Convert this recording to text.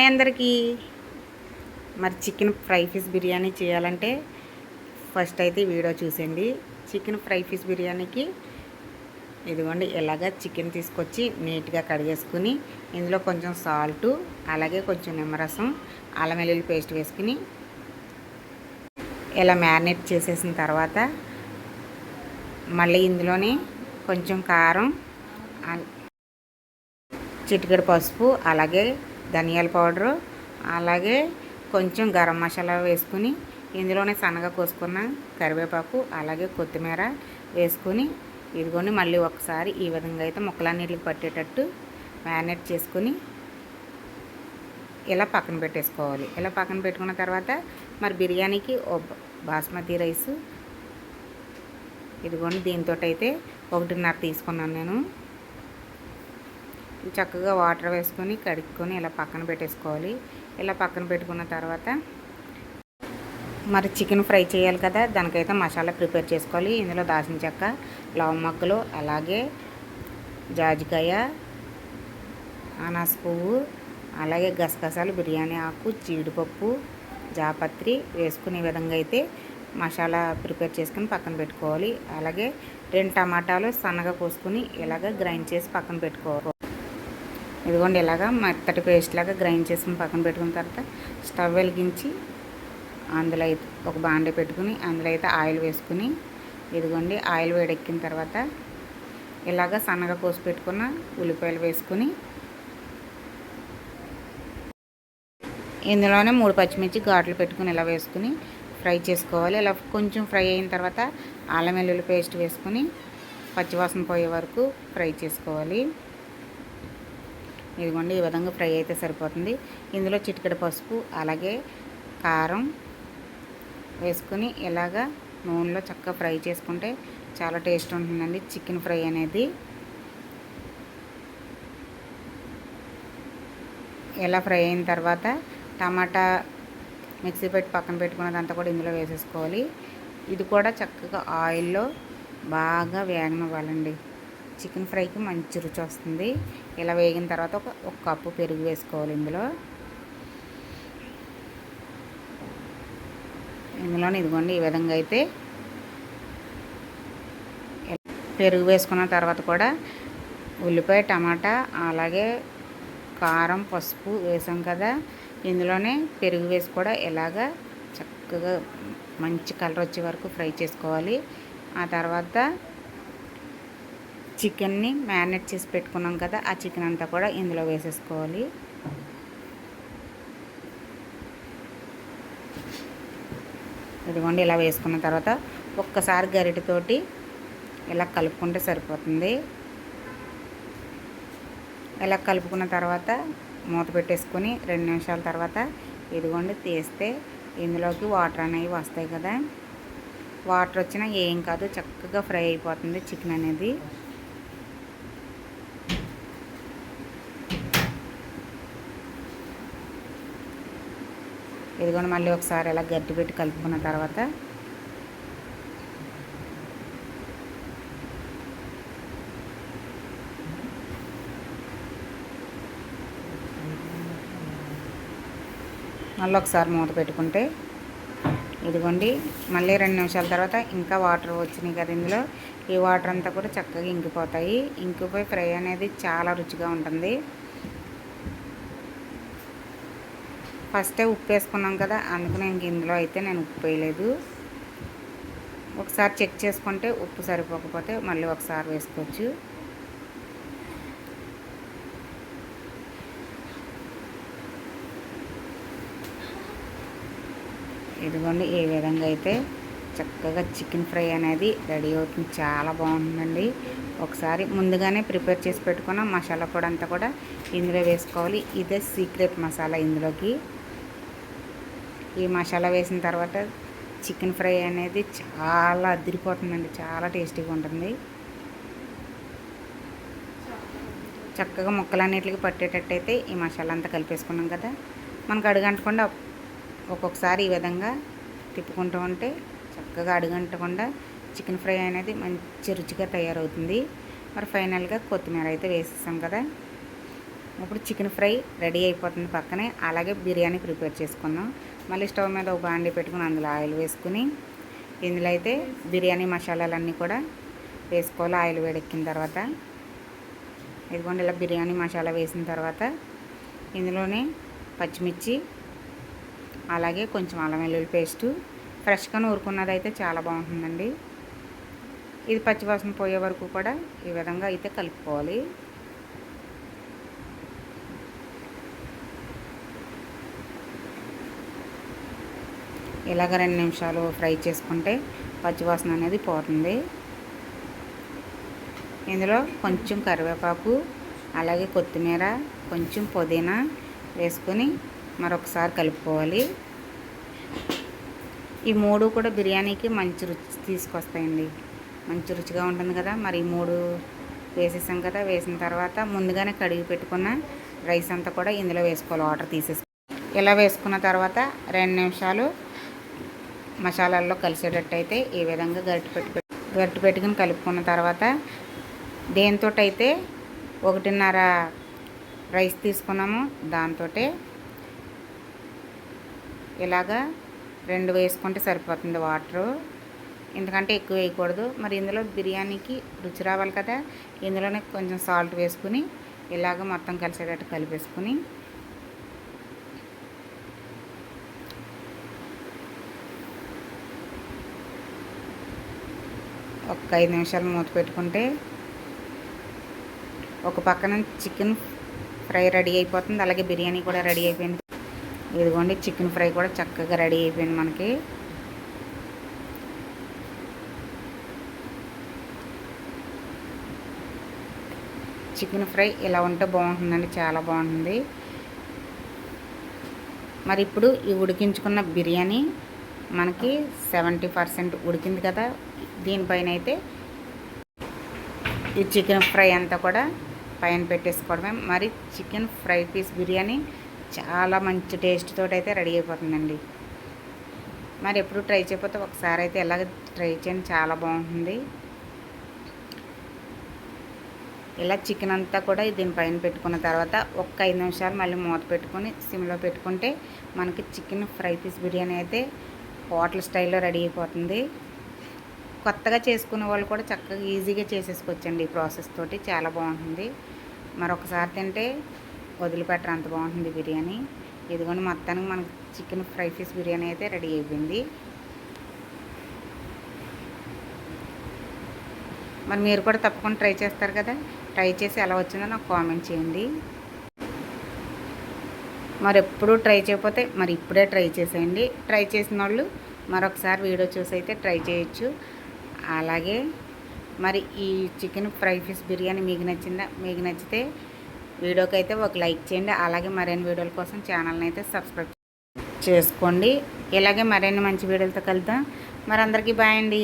Hi అందరికీ. మరి chicken fry fish biryani చేయాలంటే ఫస్ట్ అయితే వీడియో చూసేయండి. చికెన్ ఫ్రై ఫిష్ బిర్యానీకి ఇదిగోండి ఇలాగా చికెన్ తీసుకొచ్చి నీట్గా కడిగేసుకుని ఇందులో కొంచెం సాల్టు, అలాగే కొంచెం నిమ్మరసం, అల్లం వెల్లుల్లి పేస్ట్ వేసుకుని ఇలా మ్యారినేట్ చేసేసిన తర్వాత మళ్ళీ ఇందులోనే కొంచెం కారం, చిటికెడు పసుపు, అలాగే ధనియాల పౌడరు, అలాగే కొంచెం గరం మసాలా వేసుకుని ఇందులోనే సన్నగా కోసుకున్న కరివేపాకు, అలాగే కొత్తిమీర వేసుకుని ఇదిగోండి మళ్ళీ ఒకసారి ఈ విధంగా అయితే ముక్కలన్నిటికి పట్టేటట్టు మ్యారినేట్ చేసుకుని ఇలా పక్కన పెట్టేసుకోవాలి. ఇలా పక్కన పెట్టుకున్న తర్వాత మరి బిర్యానీకి బాస్మతి రైస్ ఇదిగోండి దీంతో అయితే 1.5 తీసుకున్నాను నేను. చక్కగా వాటర్ వేసుకొని కడుక్కొని ఇలా పక్కన పెట్టేసుకోవాలి. ఇలా పక్కన పెట్టుకున్న తర్వాత మరి చికెన్ ఫ్రై చేయాలి కదా, దానికైతే మసాలా ప్రిపేర్ చేసుకోవాలి. ఇందులో దాల్చిన చెక్క, లవంగ మొగ్గలు, అలాగే జాజికాయ, అనాస పువ్వు, అలాగే గసగసాలు, బిర్యానీ ఆకు, జీడిపప్పు, జాపత్రి వేసుకునే విధంగా అయితే మసాలా ప్రిపేర్ చేసుకుని పక్కన పెట్టుకోవాలి. అలాగే 2 టమాటాలు సన్నగా కోసుకుని ఇలాగ గ్రైండ్ చేసి పక్కన పెట్టుకోవాలి. ఇదిగోండి ఇలాగ మెత్తటి పేస్ట్ లాగా గ్రైండ్ చేసుకుని పక్కన పెట్టుకున్న తర్వాత స్టవ్ వెలిగించి అందులో అయితే ఒక బాండీ పెట్టుకుని అందులో అయితే ఆయిల్ వేసుకుని ఇదిగోండి ఆయిల్ వేడెక్కిన తర్వాత ఇలాగ సన్నగా కోసి పెట్టుకున్న ఉల్లిపాయలు వేసుకుని ఇందులోనే 3 పచ్చిమిర్చి ఘాట్లు పెట్టుకుని ఇలా వేసుకుని ఫ్రై చేసుకోవాలి. ఇలా కొంచెం ఫ్రై అయిన తర్వాత అల్లం వెల్లుల్లి పేస్ట్ వేసుకుని పచ్చివాసన పోయే వరకు ఫ్రై చేసుకోవాలి. ఇదిగోండి ఈ విధంగా ఫ్రై అయితే సరిపోతుంది. ఇందులో చిటికెడు పసుపు, అలాగే కారం వేసుకుని ఇలాగా నూనెలో చక్కగా ఫ్రై చేసుకుంటే చాలా టేస్ట్ ఉంటుందండి చికెన్ ఫ్రై అనేది. ఇలా ఫ్రై అయిన తర్వాత టమాటా మిక్సీ పెట్టి పక్కన పెట్టుకున్నదంతా కూడా ఇందులో వేసేసుకోవాలి. ఇది కూడా చక్కగా ఆయిల్లో బాగా వేగనివ్వాలండి. చికెన్ ఫ్రైకి మంచి రుచి వస్తుంది. ఇలా వేగిన తర్వాత ఒక కప్పు పెరుగు వేసుకోవాలి. ఇందులోనే ఇదిగోండి ఈ విధంగా అయితే పెరుగు వేసుకున్న తర్వాత కూడా ఉల్లిపాయ, టమాటా, అలాగే కారం, పసుపు వేసాం కదా, ఇందులోనే పెరుగు వేసి కూడా ఇలాగా చక్కగా మంచి కలర్ వచ్చే వరకు ఫ్రై చేసుకోవాలి. ఆ తర్వాత చికెన్ని మ్యారినేట్ చేసి పెట్టుకున్నాం కదా, ఆ చికెన్ అంతా కూడా ఇందులో వేసేసుకోవాలి. ఇదిగోండి ఇలా వేసుకున్న తర్వాత ఒక్కసారి గరిటెతోటి ఇలా కలుపుకుంటే సరిపోతుంది. ఇలా కలుపుకున్న తర్వాత మూత పెట్టేసుకొని 2 నిమిషాల తర్వాత ఇదిగోండి తీస్తే ఇందులోకి వాటర్ అనేవి వస్తాయి కదా, వాటర్ వచ్చినా ఏం కాదు, చక్కగా ఫ్రై అయిపోతుంది చికెన్ అనేది. ఇదిగోండి మళ్ళీ ఒకసారి ఇలా గట్టి పెట్టి కలుపుకున్న తర్వాత మళ్ళీ ఒకసారి మూత పెట్టుకుంటే ఇదిగోండి మళ్ళీ 2 నిమిషాల తర్వాత ఇంకా వాటర్ వచ్చినాయి కదా, ఇందులో ఈ వాటర్ అంతా కూడా చక్కగా ఇంకిపోతాయి. ఇంకిపోయి ఫ్రై అనేది చాలా రుచిగా ఉంటుంది. ఫస్టే ఉప్పు వేసుకున్నాం కదా, అందుకని ఇందులో అయితే నేను ఉప్పు వేయలేదు. ఒకసారి చెక్ చేసుకుంటే ఉప్పు సరిపోకపోతే మళ్ళీ ఒకసారి వేసుకోవచ్చు. ఇదిగోండి ఈ విధంగా అయితే చక్కగా చికెన్ ఫ్రై అనేది రెడీ అవుతుంది. చాలా బాగుంటుందండి. ఒకసారి ముందుగానే ప్రిపేర్ చేసి పెట్టుకున్న మసాలా పొడి అంతా కూడా ఇందులో వేసుకోవాలి. ఇదే సీక్రెట్ మసాలా ఇందులోకి. ఈ మసాలా వేసిన తర్వాత చికెన్ ఫ్రై అనేది చాలా అదిరిపోతుందండి, చాలా టేస్టీగా ఉంటుంది. చక్కగా ముక్కలన్నిటికి పట్టేటట్టయితే ఈ మసాలా అంతా కలిపేసుకున్నాం కదా, మనకు అడుగంటకుండా ఒక్కొక్కసారి ఈ విధంగా తిప్పుకుంటూ ఉంటే చక్కగా అడుగంటకుండా చికెన్ ఫ్రై అనేది మంచి రుచిగా తయారవుతుంది. మరి ఫైనల్గా కొత్తిమీర అయితే వేసేసాం కదా, ఇప్పుడు చికెన్ ఫ్రై రెడీ అయిపోతుంది పక్కనే. అలాగే బిర్యానీ ప్రిపేర్ చేసుకుందాం. మళ్ళీ స్టవ్ మీద ఒక బాండీ పెట్టుకుని అందులో ఆయిల్ వేసుకుని ఇందులో అయితే బిర్యానీ మసాలాలన్నీ కూడా వేసుకోవాలి. ఆయిల్ వేడెక్కిన తర్వాత ఇదిగోండి ఇలా బిర్యానీ మసాలా వేసిన తర్వాత ఇందులోనే పచ్చిమిర్చి అలాగే కొంచెం అల్లం వెల్లుల్లి పేస్టు ఫ్రెష్గా నూరుకున్నదైతే చాలా బాగుంటుందండి. ఇది పచ్చివాసన పోయే వరకు కూడా ఈ విధంగా అయితే కలుపుకోవాలి. ఇలాగ 2 నిమిషాలు ఫ్రై చేసుకుంటే పచ్చివాసన అనేది పోతుంది. ఇందులో కొంచెం కరివేపాకు అలాగే కొత్తిమీర కొంచెం పుదీనా వేసుకొని మరొకసారి కలుపుకోవాలి. ఈ 3 కూడా బిర్యానీకి మంచి రుచి తీసుకొస్తాయండి. మంచి రుచిగా ఉంటుంది కదా. మరి ఈ 3 వేసేసాం కదా. వేసిన తర్వాత ముందుగానే కడిగి పెట్టుకున్న రైస్ అంతా కూడా ఇందులో వేసుకోవాలి. వాటర్ తీసేసి ఇలా వేసుకున్న తర్వాత 2 నిమిషాలు మసాలాల్లో కలిసేటట్టు అయితే ఈ విధంగా గరిటె పెట్టుకుని కలుపుకున్న తర్వాత దేంతో అయితే 1.5 రైస్ తీసుకున్నాము దాంతో ఇలాగా 2 వేసుకుంటే సరిపోతుంది వాటరు. ఎందుకంటే ఎక్కువ వేయకూడదు. మరి ఇందులో బిర్యానీకి రుచి రావాలి కదా. ఇందులోనే కొంచెం సాల్ట్ వేసుకుని ఇలాగ మొత్తం కలిసేటట్టు కలిపేసుకుని ఒక 5 నిమిషాలు మూత పెట్టుకుంటే ఒక పక్కన చికెన్ ఫ్రై రెడీ అయిపోతుంది. అలాగే బిర్యానీ కూడా రెడీ అయిపోయింది. ఇదిగోండి చికెన్ ఫ్రై కూడా చక్కగా రెడీ అయిపోయింది మనకి. చికెన్ ఫ్రై ఇలా ఉంటే బాగుంటుందండి. చాలా బాగుంటుంది. మరి ఇప్పుడు ఈ ఉడికించుకున్న బిర్యానీ మనకి 70% ఉడికింది కదా. దీనిపైన అయితే ఈ చికెన్ ఫ్రై అంతా కూడా పైన పెట్టేసుకోవడమే. మరి చికెన్ ఫ్రై పీస్ బిర్యానీ చాలా మంచి టేస్ట్ తోటి అయితే రెడీ అయిపోతుందండి. మరి ఎప్పుడు ట్రై చేయకపోతే ఒకసారి అయితే ఎలాగ ట్రై చేయండి. చాలా బాగుంటుంది. ఇలా చికెన్ అంతా కూడా దీనిపైన పెట్టుకున్న తర్వాత ఒక 5 నిమిషాలు మళ్ళీ మూత పెట్టుకొని సిమ్లో పెట్టుకుంటే మనకి చికెన్ ఫ్రై పీస్ బిర్యానీ అయితే హోటల్ స్టైల్లో రెడీ అయిపోతుంది. కొత్తగా చేసుకునే వాళ్ళు కూడా చక్కగా ఈజీగా చేసేసుకోవచ్చండి ఈ ప్రాసెస్ తోటి. చాలా బాగుంటుంది. మరొకసారి తింటే వదిలిపెట్టరు, అంత బాగుంటుంది బిర్యానీ. ఇదిగోండి మొత్తానికి మనకి చికెన్ ఫ్రై పీస్ బిర్యానీ అయితే రెడీ అయిపోయింది. మరి మీరు కూడా తప్పకుండా ట్రై చేస్తారు కదా. ట్రై చేసి ఎలా వచ్చిందో నాకు కామెంట్ చేయండి. మరి ఎప్పుడూ ట్రై చేయకపోతే మరి ఇప్పుడే ట్రై చేసేయండి. ట్రై చేసిన వాళ్ళు మరొకసారి వీడియో చూసి అయితే ట్రై చేయొచ్చు. అలాగే మరి ఈ చికెన్ ఫ్రై పీస్ బిర్యానీ మీకు నచ్చిందా? మీకు నచ్చితే వీడియోకి అయితే ఒక లైక్ చేయండి. అలాగే మరిన్ని వీడియోల కోసం ఛానల్ని అయితే సబ్స్క్రైబ్ చేసుకోండి. ఇలాగే మరిన్ని మంచి వీడియోలతో కలుద్దాం. మరి అందరికీ బాయ్ అండి.